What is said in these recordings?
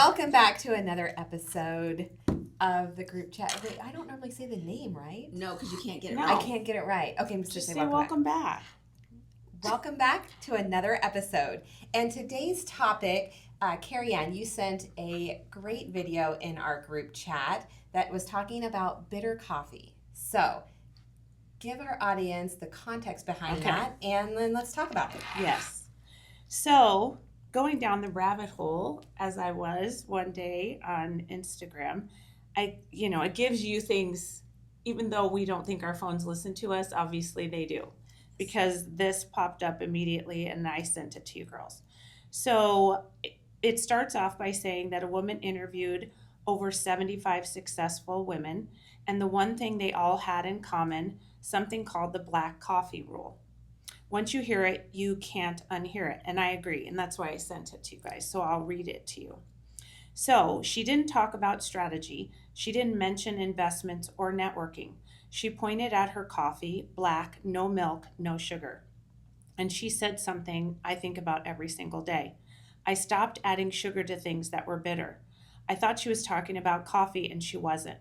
Welcome back to another episode of the group chat. Wait, I don't normally say the name, right? No, because you can't get it I right. can't get it right. Okay, I'm Just say welcome back. Welcome back to another episode. And today's topic, Carrie Ann, you sent a great video in our group chat that was talking about bitter coffee. So give our audience the context behind that, and then let's talk about it. Yes. So going down the rabbit hole, as I was one day on Instagram, it gives you things, even though we don't think our phones listen to us, obviously they do. Because this popped up immediately and I sent it to you girls. So it starts off by saying that a woman interviewed over 75 successful women, and the one thing they all had in common, something called the black coffee rule. Once you hear it, you can't unhear it. And I agree. And that's why I sent it to you guys. So I'll read it to you. So she didn't talk about strategy. She didn't mention investments or networking. She pointed at her coffee, black, no milk, no sugar. And she said something I think about every single day. I stopped adding sugar to things that were bitter. I thought she was talking about coffee, and she wasn't.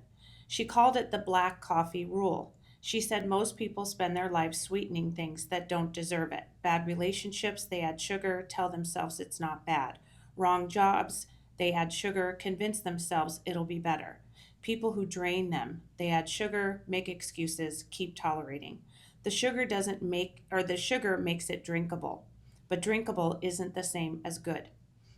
She called it the black coffee rule. She said most people spend their lives sweetening things that don't deserve it. Bad relationships, they add sugar, tell themselves it's not bad. Wrong jobs, they add sugar, convince themselves it'll be better. People who drain them, they add sugar, make excuses, keep tolerating. The sugar makes it drinkable, but drinkable isn't the same as good.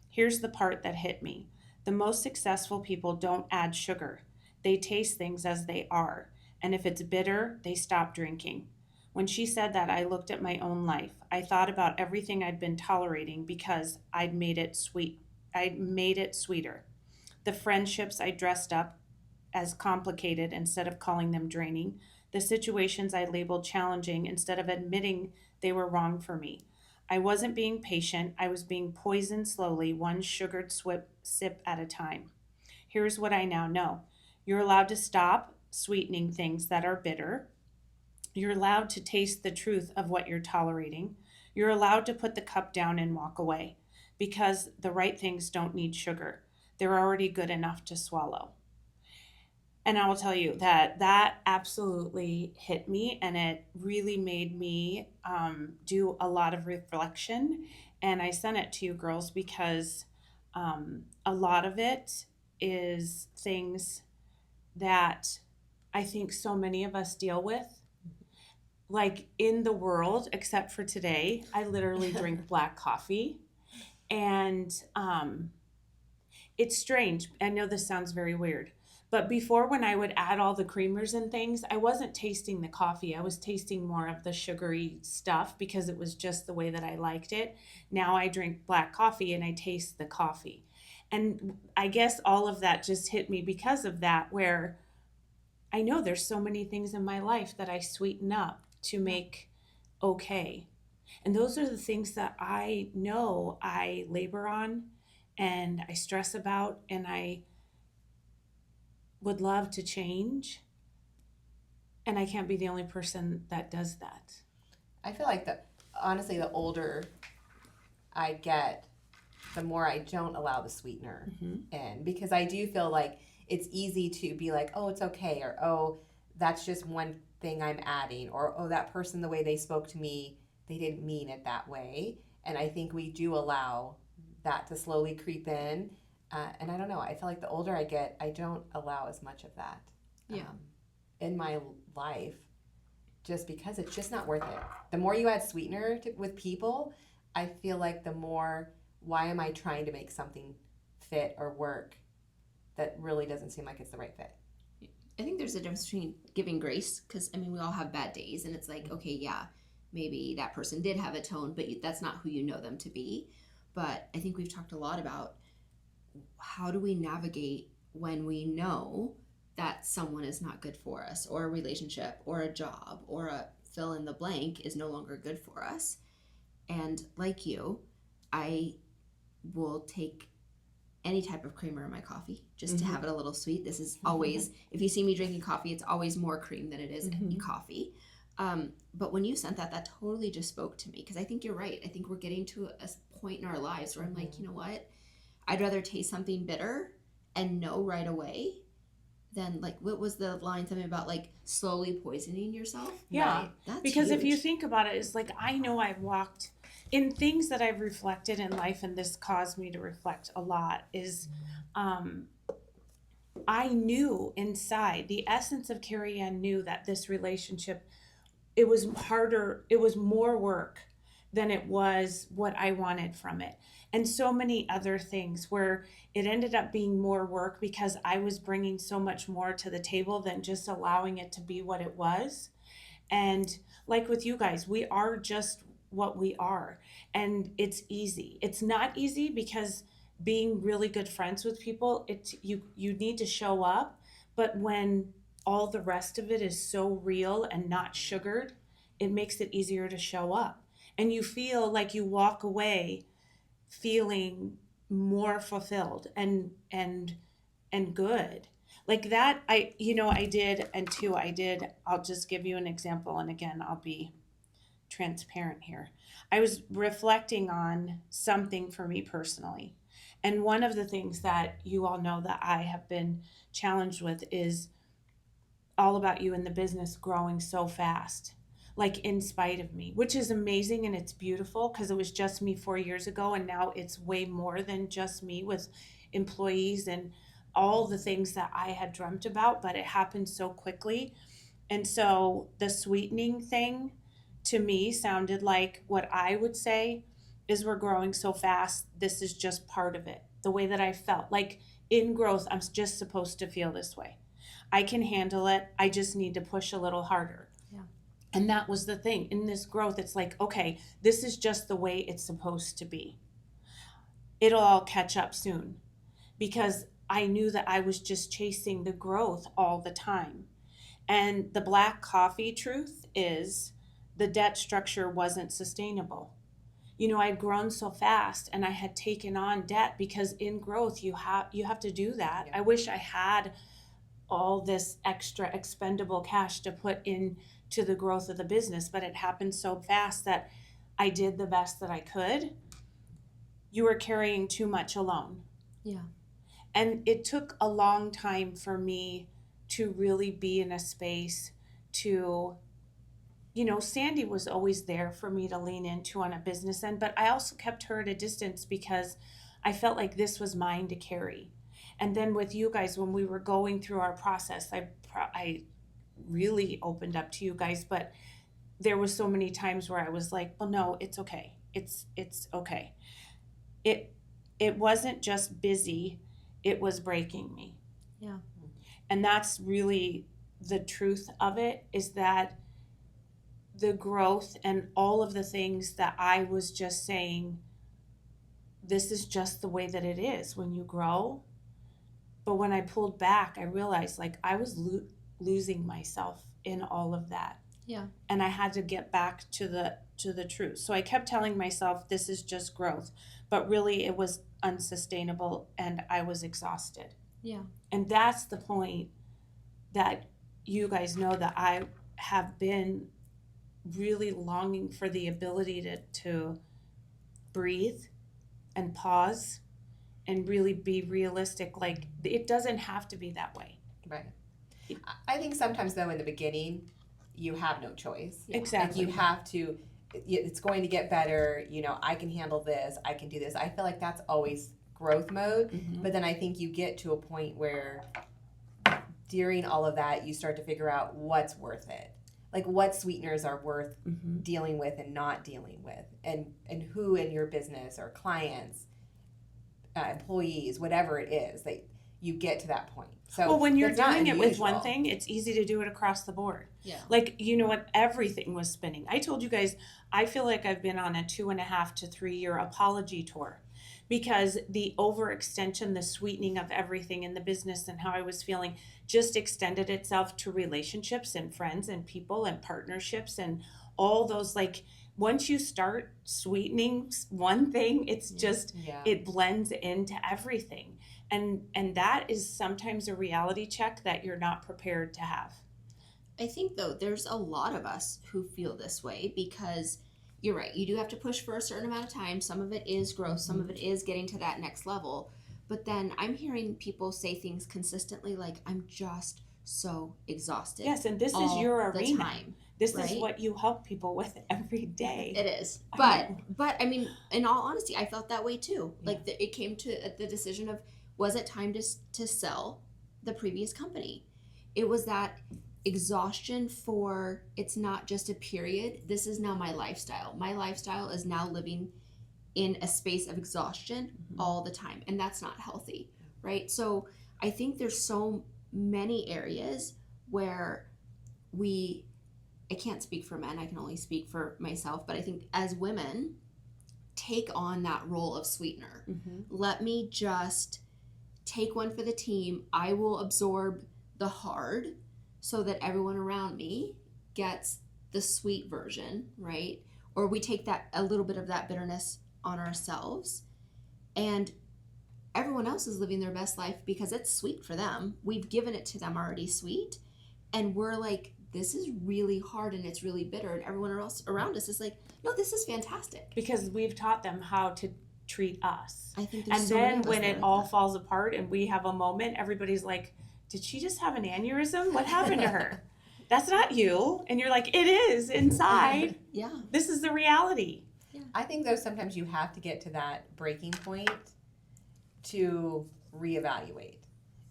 Here's the part that hit me. The most successful people don't add sugar. They taste things as they are, and if it's bitter, they stop drinking. When she said that, I looked at my own life. I thought about everything I'd been tolerating because I'd made it sweet. I'd made it sweeter. The friendships I dressed up as complicated instead of calling them draining. The situations I labeled challenging instead of admitting they were wrong for me. I wasn't being patient. I was being poisoned slowly, one sugared sip at a time. Here's what I now know. You're allowed to stop sweetening things that are bitter. You're allowed to taste the truth of what you're tolerating. You're allowed to put the cup down and walk away because the right things don't need sugar. They're already good enough to swallow. And I will tell you that absolutely hit me, and it really made me do a lot of reflection. And I sent it to you girls because a lot of it is things that I think so many of us deal with. Like in the world, except for today, I literally drink black coffee. And it's strange. I know this sounds very weird. But before, when I would add all the creamers and things, I wasn't tasting the coffee. I was tasting more of the sugary stuff because it was just the way that I liked it. Now I drink black coffee and I taste the coffee. And I guess all of that just hit me because of that, where I know there's so many things in my life that I sweeten up to make okay. And those are the things that I know I labor on and I stress about, and I would love to change, and I can't be the only person that does that. I feel like honestly, the older I get, the more I don't allow the sweetener in, because I do feel like it's easy to be like, oh, it's okay, or oh, that's just one thing I'm adding, or oh, that person, the way they spoke to me, they didn't mean it that way. And I think we do allow that to slowly creep in. And I don't know, I feel like the older I get, I don't allow as much of that in my life, just because it's just not worth it. The more you add sweetener with people, I feel like the more, why am I trying to make something fit or work that really doesn't seem like it's the right fit? I think there's a difference between giving grace, because I mean, we all have bad days, and it's like, okay, yeah, maybe that person did have a tone, but that's not who you know them to be. But I think we've talked a lot about how do we navigate when we know that someone is not good for us, or a relationship or a job or a fill in the blank is no longer good for us. And like you, I will take any type of creamer in my coffee just to have it a little sweet. This is always, if you see me drinking coffee, it's always more cream than it is coffee. But when you sent that totally just spoke to me, because I think you're right. I think we're getting to a point in our lives where I'm like, you know what? I'd rather taste something bitter and know right away than, like, what was the line, something about like slowly poisoning yourself? Yeah. Right? That's Because if you huge. think about it, it's like, I know I've walked in things that I've reflected in life, and this caused me to reflect a lot, is I knew inside, the essence of Carrie Ann knew that this relationship, it was harder, it was more work than it was what I wanted from it. And so many other things where it ended up being more work because I was bringing so much more to the table than just allowing it to be what it was. And like with you guys, we are just what we are. And it's easy. It's not easy because being really good friends with people, it's you need to show up, but when all the rest of it is so real and not sugared, it makes it easier to show up. And you feel like you walk away feeling more fulfilled and good. Like that, I did, I'll just give you an example, and again, I'll be transparent here. I was reflecting on something for me personally. And one of the things that you all know that I have been challenged with is all about you in the business growing so fast, like in spite of me, which is amazing and it's beautiful because it was just me 4 years ago. And now it's way more than just me with employees and all the things that I had dreamt about, but it happened so quickly. And so the sweetening thing to me sounded like what I would say is, we're growing so fast. This is just part of it. The way that I felt like in growth, I'm just supposed to feel this way. I can handle it. I just need to push a little harder. Yeah. And that was the thing in this growth. It's like, okay, this is just the way it's supposed to be. It'll all catch up soon, because I knew that I was just chasing the growth all the time. And the black coffee truth is, the debt structure wasn't sustainable. I'd grown so fast and I had taken on debt because in growth you have to do that. Yeah. I wish I had all this extra expendable cash to put into the growth of the business, but it happened so fast that I did the best that I could. You were carrying too much alone. Yeah. And it took a long time for me to really be in a space to, Sandy was always there for me to lean into on a business end, but I also kept her at a distance because I felt like this was mine to carry. And then with you guys, when we were going through our process, I really opened up to you guys, but there was so many times where I was like, well, no, it's okay. It's okay. It wasn't just busy, it was breaking me. Yeah. And that's really the truth of it, is that the growth and all of the things that I was just saying, this is just the way that it is when you grow. But when I pulled back, I realized like I was losing myself in all of that. Yeah. And I had to get back to the truth. So I kept telling myself this is just growth, but really it was unsustainable and I was exhausted. Yeah. And that's the point that you guys know that I have been really longing for, the ability to breathe and pause and really be realistic. Like, it doesn't have to be that way. Right. I think sometimes though in the beginning you have no choice. Exactly. Like you have to, it's going to get better, I can handle this, I can do this. I feel like that's always growth mode. Mm-hmm. But then I think you get to a point where during all of that you start to figure out what's worth it. Like what sweeteners are worth Mm-hmm. dealing with and not dealing with, and who in your business or clients, employees, whatever it is, that you get to that point. So well, when you're it's not doing it with one unusual. thing, it's easy to do it across the board. Yeah. Like, what, everything was spinning. I told you guys, I feel like I've been on a 2.5 to 3 year apology tour, because the overextension, the sweetening of everything in the business and how I was feeling just extended itself to relationships and friends and people and partnerships and all those. Like, once you start sweetening one thing, it's just, it blends into everything. And that is sometimes a reality check that you're not prepared to have. I think though there's a lot of us who feel this way, because you're right, you do have to push for a certain amount of time. Some of it is growth, some of it is getting to that next level, But then I'm hearing people say things consistently like, I'm just so exhausted. Yes, and this is all your the arena. time. This right? is what you help people with every day. It is. I know. But I mean, in all honesty, I felt that way too. Like it came to the decision of, was it time to sell the previous company? It was that exhaustion for, it's not just a period. This is now my lifestyle. My lifestyle is now living in a space of exhaustion all the time, and that's not healthy, right? So I think there's so many areas where I can't speak for men, I can only speak for myself, but I think as women, take on that role of sweetener. Let me just take one for the team. I will absorb the hard so that everyone around me gets the sweet version, right? Or we take that, a little bit of that bitterness on ourselves, and everyone else is living their best life because it's sweet for them. We've given it to them already sweet, and we're like, this is really hard and it's really bitter, and everyone else around us is like, no, this is fantastic. Because we've taught them how to treat us. I think there's And so many then of us when that it are like all that. falls apart and we have a moment, everybody's like, did she just have an aneurysm? What happened to her? That's not you. And you're like, it is inside. Yeah. This is the reality. I think though sometimes you have to get to that breaking point to reevaluate.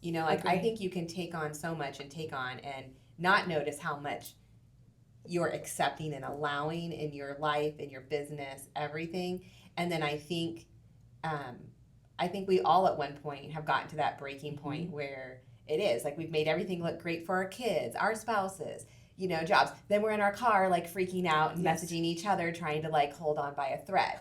You know, like I Agreed. think you can take on so much and not notice how much you're accepting and allowing in your life, in your business, everything. And then I think we all at one point have gotten to that breaking point where it is like we've made everything look great for our kids, our spouses, you know, jobs. Then we're in our car like freaking out and Yes. messaging each other, trying to like hold on by a thread.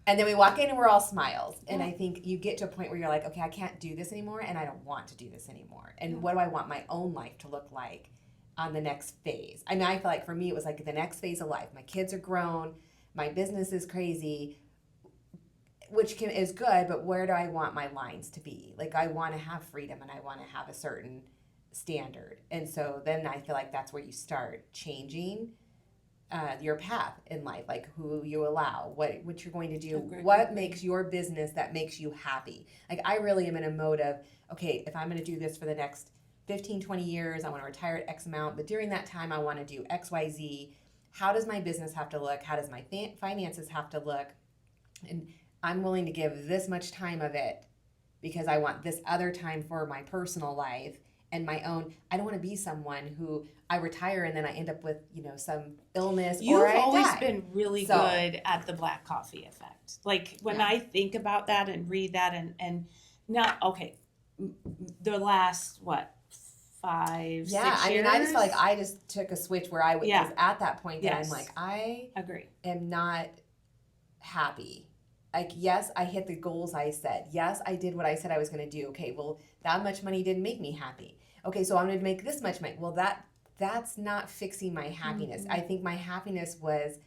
And then we walk in and we're all smiles. And I think you get to a point where you're like, okay, I can't do this anymore and I don't want to do this anymore. And what do I want my own life to look like on the next phase? I mean, I feel like for me, it was like the next phase of life. My kids are grown. My business is crazy, which is good, but where do I want my lines to be? Like I want to have freedom and I want to have a certain standard. And so then I feel like that's where you start changing your path in life, like who you allow, what you're going to do, what makes your business that makes you happy. Like I really am in a mode of, okay, if I'm going to do this for the next 15, 20 years, I want to retire at X amount, but during that time I want to do X, Y, Z. How does my business have to look? How does my finances have to look? And I'm willing to give this much time of it because I want this other time for my personal life and my own. I don't want to be someone who I retire and then I end up with, you know, some illness You've or I always die. been really So- good at the black coffee effect. Like when I think about that and read that and not, okay, the last, 5, 6 years? I mean, I just felt like I just took a switch where I was at that point that Yes. I'm like, I Agree. am not happy. Like, yes, I hit the goals I set. Yes, I did what I said I was going to do. Okay, well, that much money didn't make me happy. Okay, so I'm going to make this much money. Well, that's not fixing my happiness. I think my happiness was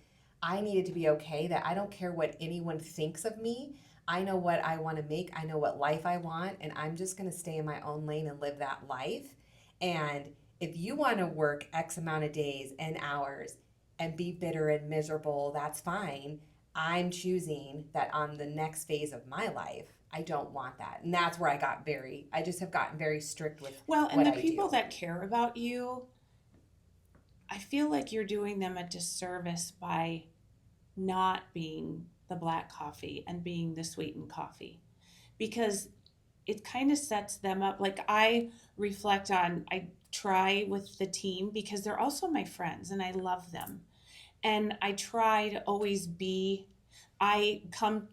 I needed to be okay, that I don't care what anyone thinks of me. I know what I want to make. I know what life I want, and I'm just going to stay in my own lane and live that life. And if you want to work X amount of days and hours and be bitter and miserable, that's fine. I'm choosing that on the next phase of my life, I don't want that. And that's where I just have gotten very strict with Well, and what the I people do. that care about you, I feel like you're doing them a disservice by not being the black coffee and being the sweetened coffee, because it kind of sets them up. Like I try with the team because they're also my friends and I love them. And I try to always I come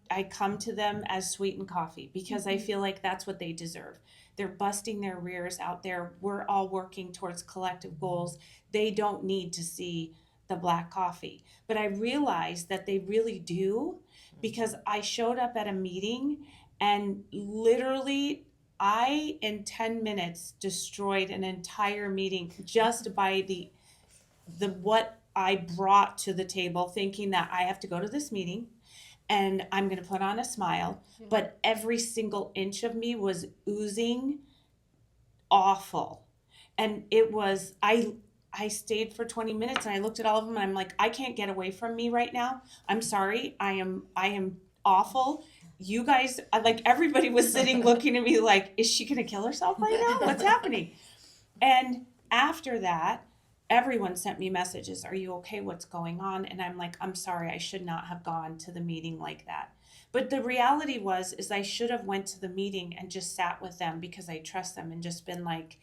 to them as sweetened coffee because I feel like that's what they deserve. They're busting their rears out there. We're all working towards collective goals. They don't need to see the black coffee. But I realized that they really do, because I showed up at a meeting and literally I, in 10 minutes, destroyed an entire meeting just by the what I brought to the table, thinking that I have to go to this meeting and I'm going to put on a smile. But every single inch of me was oozing awful. And it was, I stayed for 20 minutes and I looked at all of them and I'm like, I can't get away from me right now. I'm sorry. I am awful. you guys, like everybody was sitting looking at me like, is she going to kill herself right now? What's happening? And after that, everyone sent me messages. Are you okay? What's going on? And I'm like, I'm sorry. I should not have gone to the meeting like that. But the reality is I should have went to the meeting and just sat with them because I trust them and just been like,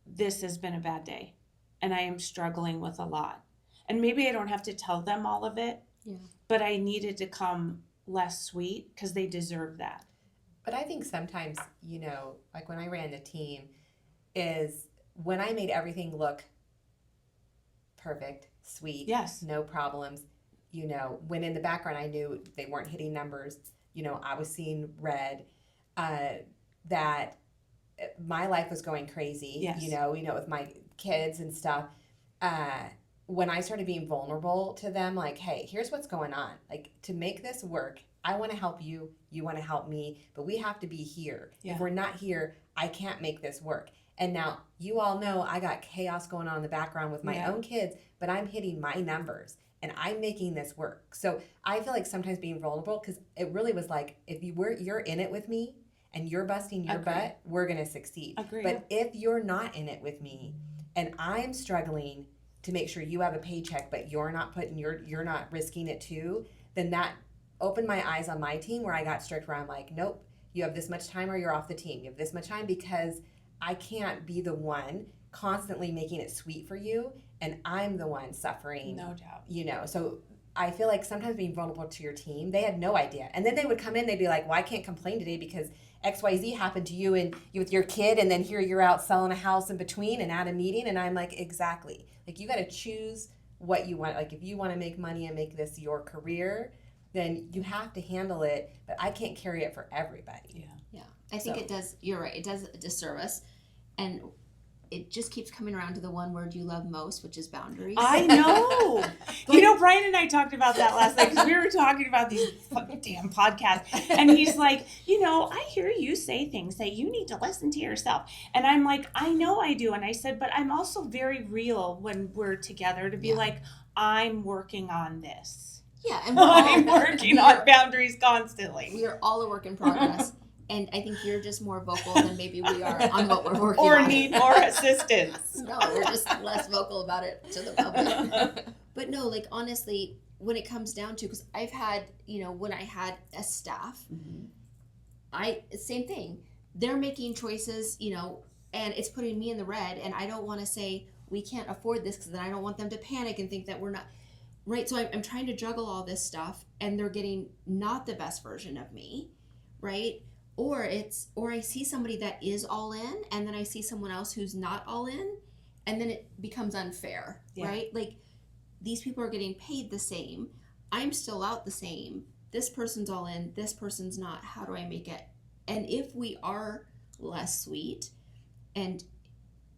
this has been a bad day and I am struggling with a lot. And maybe I don't have to tell them all of it, but I needed to come less sweet because they deserve that. But I think sometimes, like when I ran the team, is when I made everything look perfect, sweet, no problems, when in the background I knew they weren't hitting numbers, I was seeing red, that my life was going crazy, with my kids and stuff. When I started being vulnerable to them, like, hey, here's what's going on. Like, to make this work, I want to help you, you want to help me, but we have to be here. Yeah. If we're not here, I can't make this work. And now you all know I got chaos going on in the background with my own kids, but I'm hitting my numbers and I'm making this work. So I feel like sometimes being vulnerable, because it really was like, if you're in it with me and you're busting your butt, we're going to succeed. Agreed. But if you're not in it with me and I'm struggling to make sure you have a paycheck, but you're not risking it too, then that opened my eyes on my team where I got strict, where I'm like, nope, you have this much time or you're off the team. You have this much time, because I can't be the one constantly making it sweet for you, and I'm the one suffering. No doubt. So I feel like sometimes being vulnerable to your team, they had no idea. And then they would come in, they'd be like, well, I can't complain today because XYZ happened to you and you with your kid, and then here you're out selling a house in between and at a meeting. And I'm like, exactly. Like, you got to choose what you want. Like, if you want to make money and make this your career, then you have to handle it, but I can't carry it for everybody. Yeah. I think it does, you're right, it does a disservice. And it just keeps coming around to the one word you love most, which is boundaries. I know. Brian and I talked about that last night because we were talking about these fucking damn podcasts. And he's like, I hear you say things that you need to listen to yourself. And I'm like, I know I do. And I said, but I'm also very real when we're together to be like, I'm working on this. Yeah. And I'm working on boundaries constantly. We are all a work in progress. And I think you're just more vocal than maybe we are on what we're working on. Or need more assistance. No, we're just less vocal about it to the public. But no, like, honestly, when it comes down to, because I've had, when I had a staff, same thing. They're making choices, and it's putting me in the red, and I don't want to say, we can't afford this, because then I don't want them to panic and think that we're not, right? So I'm trying to juggle all this stuff, and they're getting not the best version of me, right? Or I see somebody that is all in, and then I see someone else who's not all in, and then it becomes unfair, right? Like, these people are getting paid the same. I'm still out the same. This person's all in, this person's not. How do I make it? And if we are less sweet, and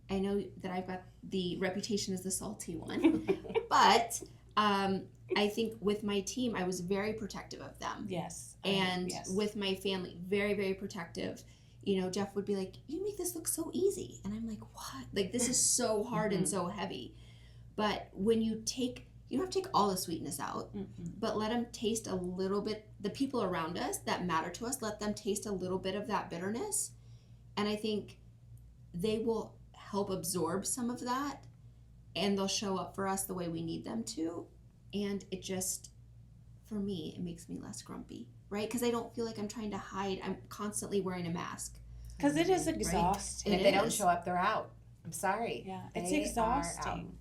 I know that I've got the reputation as the salty one, but I think with my team, I was very protective of them. Yes. And with my family, very, very protective. Jeff would be like, you make this look so easy. And I'm like, what? Like, this is so hard and so heavy. But when you don't have to take all the sweetness out, but let them taste a little bit, the people around us that matter to us, let them taste a little bit of that bitterness. And I think they will help absorb some of that, and they'll show up for us the way we need them to. And it just, for me, it makes me less grumpy, right? Because I don't feel like I'm trying to hide. I'm constantly wearing a mask. Because it is exhausting. And if they don't show up, they're out. I'm sorry. Yeah, it's exhausting.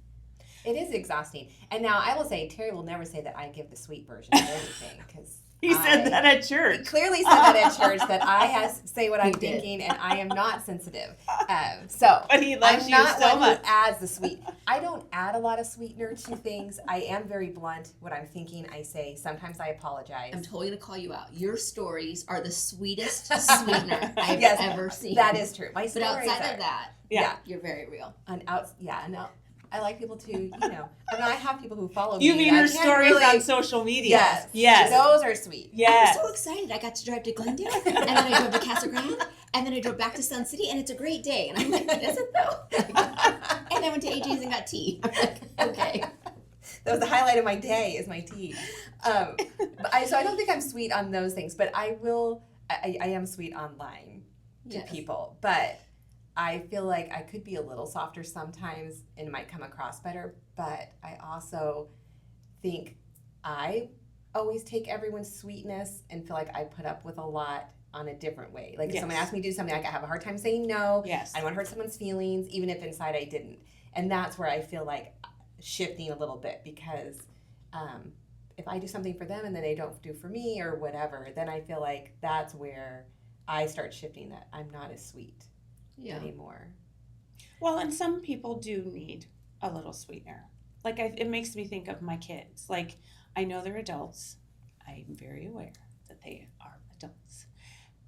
It is exhausting. And now I will say, Terry will never say that I give the sweet version of anything, because he said that at church. He clearly said that at church, that I say what I'm thinking, and I am not sensitive. But he loves I'm you not so one much. who adds the sweet. I don't add a lot of sweetener to things. I am very blunt. What I'm thinking, I say. Sometimes I apologize. I'm totally going to call you out. Your stories are the sweetest sweetener I've ever seen. That is true. My but stories outside of that, yeah, you're very real. No. I like people to, I have people who follow me. You mean her stories on social media? Yes. Those are sweet. Yes. I'm so excited. I got to drive to Glendale, and then I drove to Casa Grande, and then I drove back to Sun City, and it's a great day. And I'm like, is it though? And I went to AJ's and got tea. I'm like, okay. That was the highlight of my day is my tea. So I don't think I'm sweet on those things, but I am sweet online to people. But I feel like I could be a little softer sometimes and might come across better. But I also think I always take everyone's sweetness and feel like I put up with a lot on a different way. Like if someone asks me to do something, like I have a hard time saying no. Yes. I don't want to hurt someone's feelings, even if inside I didn't. And that's where I feel like shifting a little bit, because if I do something for them and then they don't do for me or whatever, then I feel like that's where I start shifting, that I'm not as sweet anymore. Well, and some people do need a little sweetener. Like it makes me think of my kids. Like I know they're adults. I'm very aware that they are adults.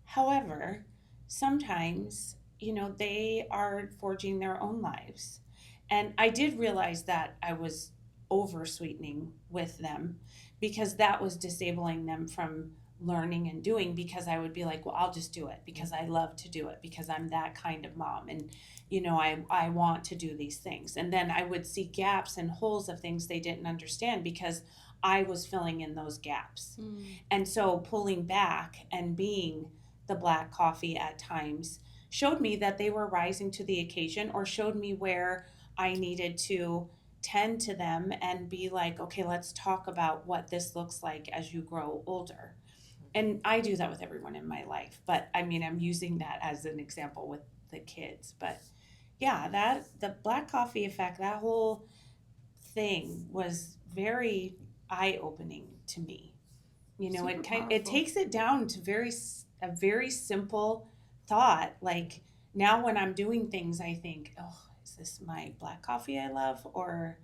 However, sometimes, they are forging their own lives. And I did realize that I was over sweetening with them because that was disabling them from learning and doing, because I would be like, well, I'll just do it because I love to do it, because I'm that kind of mom. And, I want to do these things. And then I would see gaps and holes of things they didn't understand because I was filling in those gaps. And so pulling back and being the black coffee at times showed me that they were rising to the occasion, or showed me where I needed to tend to them and be like, okay, let's talk about what this looks like as you grow older. And I do that with everyone in my life, but I'm using that as an example with the kids. But yeah, the black coffee effect, that whole thing was very eye-opening to me. It takes it down to a very simple thought. Like now when I'm doing things, I think, oh, is this my black coffee I love, or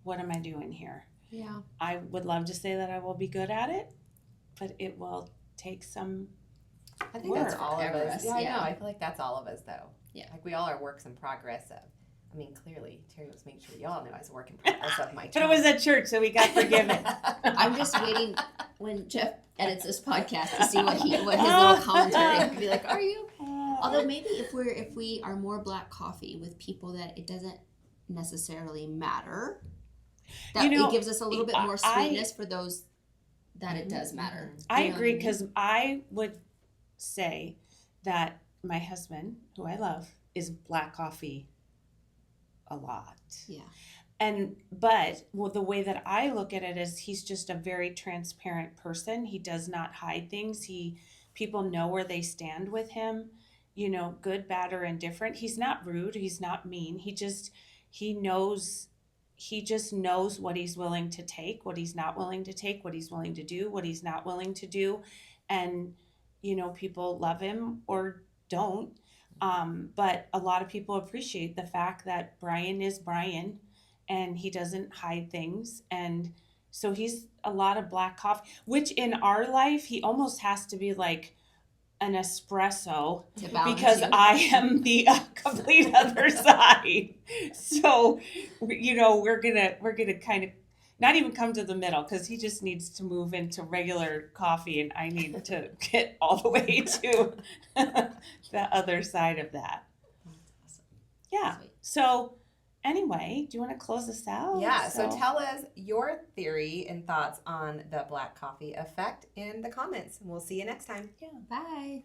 what am I doing here? Yeah. I would love to say that I will be good at it, but it will take some I think work. that's all of us. Yeah, I know. I feel like that's all of us, though. Yeah. Like we all are works in progress of. Clearly, Terry was making sure y'all know I was a work in progress of my But it was at church, so we got forgiven. I'm just waiting when Jeff edits this podcast to see what his little commentary would be like. Are you? Although maybe if we are more black coffee with people that it doesn't necessarily matter, that it gives us a little bit more sweetness for those that it does matter. I agree, because I would say that my husband, who I love, is black coffee a lot. Yeah. But the way that I look at it is he's just a very transparent person. He does not hide things. People know where they stand with him, good, bad, or indifferent. He's not rude. He's not mean. He just knows what he's willing to take, what he's not willing to take, what he's willing to do, what he's not willing to do. And, people love him or don't. But a lot of people appreciate the fact that Brian is Brian and he doesn't hide things. And so he's a lot of black coffee, which in our life, he almost has to be like an espresso because I am the complete other side. So, we're gonna kind of not even come to the middle, because he just needs to move into regular coffee and I need to get all the way to the other side of that. Awesome. Yeah. Sweet. So anyway, do you want to close this out? Yeah. So tell us your theory and thoughts on the black coffee effect in the comments. And we'll see you next time. Yeah. Bye.